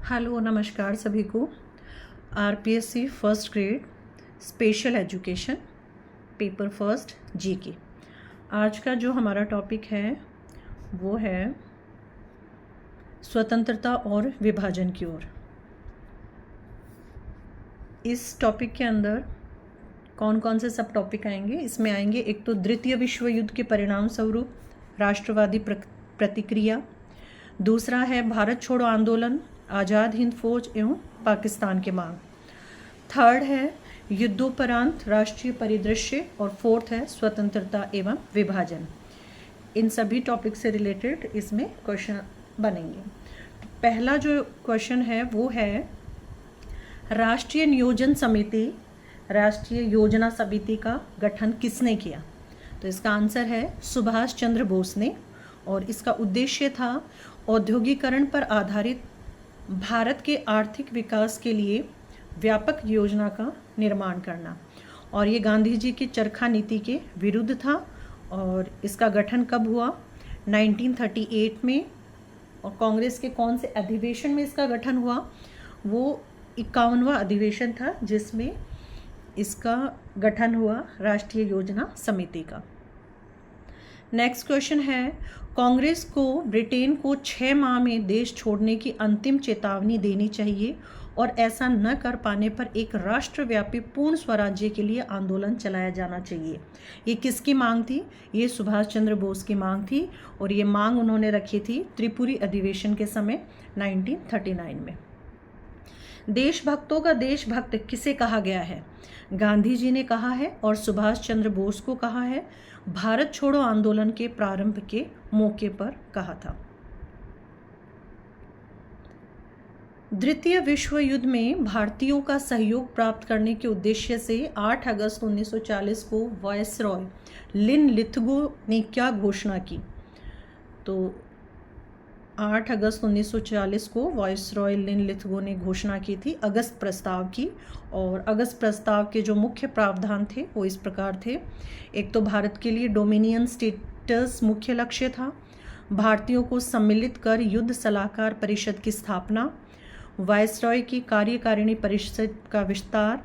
Hello नमस्कार सभी को। RPSC first grade special education paper first GK. आज का जो हमारा टॉपिक है वो है स्वतंत्रता और विभाजन की ओर। इस टॉपिक के अंदर कौन कौन से सब टॉपिक आएंगे? इसमें आएंगे एक तो द्वितीय विश्व युद्ध के परिणाम स्वरूप राष्ट्रवादी प्रतिक्रिया, दूसरा है भारत छोड़ो आंदोलन, आज़ाद हिंद फौज एवं पाकिस्तान के मांग, थर्ड है युद्धोपरांत राष्ट्रीय परिदृश्य और फोर्थ है स्वतंत्रता एवं विभाजन। इन सभी टॉपिक से रिलेटेड इसमें क्वेश्चन बनेंगे। पहला जो क्वेश्चन है वो है राष्ट्रीय नियोजन समिति, राष्ट्रीय योजना समिति का गठन किसने किया? तो इसका आंसर है सुभाष चंद्र बोस ने, और इसका उद्देश्य था औद्योगिकरण पर आधारित भारत के आर्थिक विकास के लिए व्यापक योजना का निर्माण करना, और ये गांधी जी की चरखा नीति के विरुद्ध था। और इसका गठन कब हुआ? 1938 में। और कांग्रेस के कौन से अधिवेशन में इसका गठन हुआ? वो 51वां अधिवेशन था जिसमें इसका गठन हुआ राष्ट्रीय योजना समिति का। नेक्स्ट क्वेश्चन है कांग्रेस को ब्रिटेन को 6 माह में देश छोड़ने की अंतिम चेतावनी देनी चाहिए और ऐसा न कर पाने पर एक राष्ट्रव्यापी पूर्ण स्वराज्य के लिए आंदोलन चलाया जाना चाहिए। ये किसकी मांग थी? ये सुभाष चंद्र बोस की मांग थी, और ये मांग उन्होंने रखी थी त्रिपुरी अधिवेशन के समय 1939 में। देशभक्तों का देशभक्त किसे कहा गया है? गांधी जी ने कहा है और सुभाष चंद्र बोस को कहा है। भारत छोड़ो आंदोलन के प्रारंभ के मौके पर कहा था। द्वितीय विश्व युद्ध में भारतीयों का सहयोग प्राप्त करने के उद्देश्य से 8 अगस्त 1940 को वायसरॉय लिन लिथगो ने क्या घोषणा की? तो 8 अगस्त 1940 को वायसरॉय लिन लिथगो ने घोषणा की थी अगस्त प्रस्ताव की। और अगस्त प्रस्ताव के जो मुख्य प्रावधान थे वो इस प्रकार थे। एक तो भारत के लिए डोमिनियन स्टेटस मुख्य लक्ष्य था, भारतीयों को सम्मिलित कर युद्ध सलाहकार परिषद की स्थापना, वायसरॉय की कार्यकारिणी परिषद का विस्तार,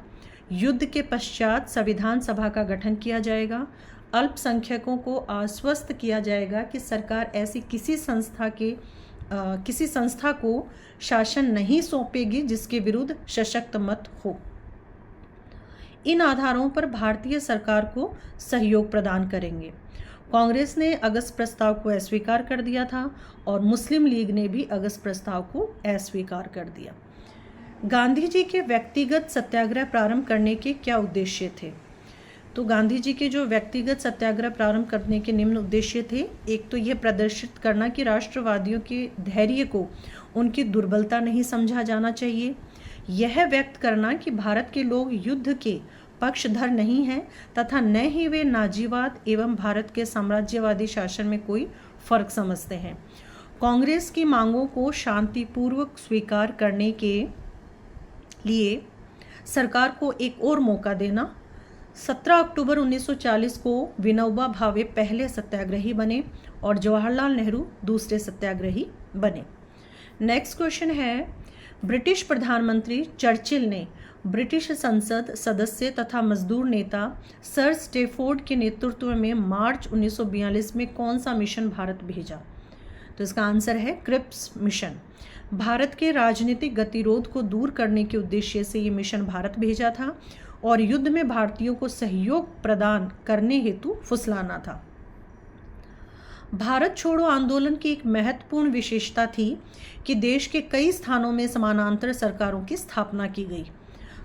युद्ध के पश्चात संविधान सभा का गठन किया जाएगा, अल्पसंख्यकों को आश्वस्त किया जाएगा कि सरकार ऐसी किसी संस्था को शासन नहीं सौंपेगी जिसके विरुद्ध सशक्त मत हो। इन आधारों पर भारतीय सरकार को सहयोग प्रदान करेंगे। कांग्रेस ने अगस्त प्रस्ताव को अस्वीकार कर दिया था और मुस्लिम लीग ने भी अगस्त प्रस्ताव को अस्वीकार कर दिया। गांधी जी के व्यक्तिगत सत्याग्रह प्रारंभ करने के क्या उद्देश्य थे? तो गांधी जी के जो व्यक्तिगत सत्याग्रह प्रारंभ करने के निम्न उद्देश्य थे। एक तो यह प्रदर्शित करना कि राष्ट्रवादियों के धैर्य को उनकी दुर्बलता नहीं समझा जाना चाहिए, यह व्यक्त करना कि भारत के लोग युद्ध के पक्षधर नहीं हैं तथा न ही वे नाजीवाद एवं भारत के साम्राज्यवादी शासन में कोई फर्क समझते हैं। कांग्रेस की मांगों को शांतिपूर्वक स्वीकार करने के लिए सरकार को एक और मौका देना। 17 अक्टूबर 1940 को विनोबा भावे पहले सत्याग्रही बने और जवाहरलाल नेहरू दूसरे सत्याग्रही बने। नेक्स्ट क्वेश्चन है ब्रिटिश प्रधानमंत्री चर्चिल ने ब्रिटिश संसद सदस्य तथा मजदूर नेता सर स्टेफोर्ड के नेतृत्व में मार्च 1942 में कौन सा मिशन भारत भेजा? तो इसका आंसर है क्रिप्स मिशन। भारत के राजनीतिक गतिरोध को दूर करने के उद्देश्य से ये मिशन भारत भेजा था और युद्ध में भारतीयों को सहयोग प्रदान करने हेतु फुसलाना था। भारत छोड़ो आंदोलन की एक महत्वपूर्ण विशेषता थी कि देश के कई स्थानों में समानांतर सरकारों की स्थापना की गई।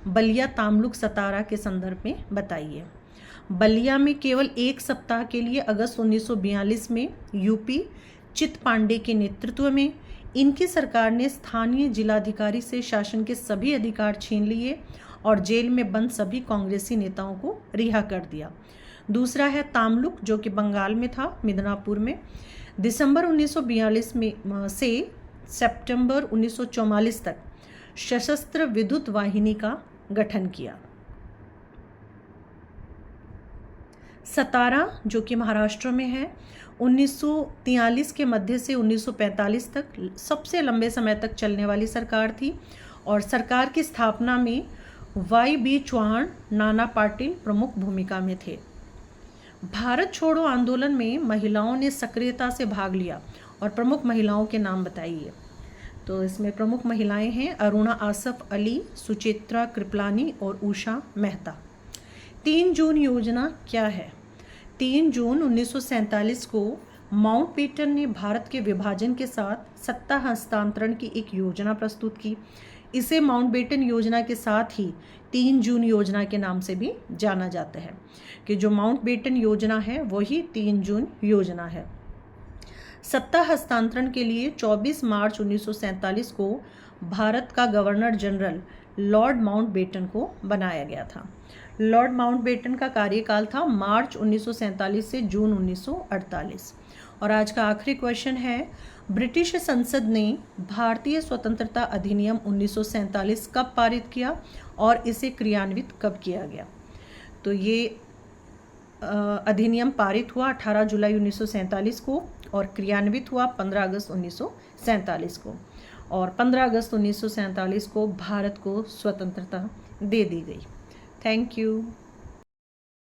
बलिया, तामलुक, सतारा के संदर्भ में बताइए। बलिया में केवल एक सप्ताह के लिए अगस्त 1942 में यूपी चित पांडे के नेतृत्व में इनकी सरकार ने स्थानीय जिलाधिकारी से शासन के सभी अधिकार छीन लिए और जेल में बंद सभी कांग्रेसी नेताओं को रिहा कर दिया। दूसरा है तामलुक, जो कि बंगाल में था, मिदनापुर में। दिसंबर 1942 में से सितंबर 1944 तक सशस्त्र विद्युत वाहिनी का गठन किया। सतारा, जो कि महाराष्ट्र में है, 1943 के मध्य से 1945 तक सबसे लंबे समय तक चलने वाली सरकार थी और सरकार की स्थापना में वाई.बी. चौहान, नाना पाटिल प्रमुख भूमिका में थे। भारत छोड़ो आंदोलन में महिलाओं ने सक्रियता से भाग लिया और प्रमुख महिलाओं के नाम बताइए। तो इसमें प्रमुख महिलाएं हैं अरुणा आसफ अली, सुचित्रा कृपलानी और उषा मेहता। 3 जून योजना क्या है? 3 जून 1947 को माउंटबेटन ने भारत के विभाजन के साथ सत्ता हस्तांतरण की एक योजना प्रस्तुत की। इसे माउंटबेटन योजना के साथ ही 3 जून योजना के नाम से भी जाना जाता है कि जो माउंटबेटन योजना है वही 3 जून योजना है। सत्ता हस्तांतरण के लिए 24 मार्च 1947 को भारत का गवर्नर जनरल लॉर्ड माउंटबेटन को बनाया गया था। लॉर्ड माउंटबेटन का कार्यकाल था मार्च 1947 से जून 1948। और आज का आखिरी क्वेश्चन है, ब्रिटिश संसद ने भारतीय स्वतंत्रता अधिनियम 1947 कब पारित किया और इसे क्रियान्वित कब किया गया? तो ये अधिनियम पारित हुआ 18 जुलाई 1947 को और क्रियान्वित हुआ 15 अगस्त 1947 को, और 15 अगस्त 1947 को भारत को स्वतंत्रता दे दी गई। Thank you.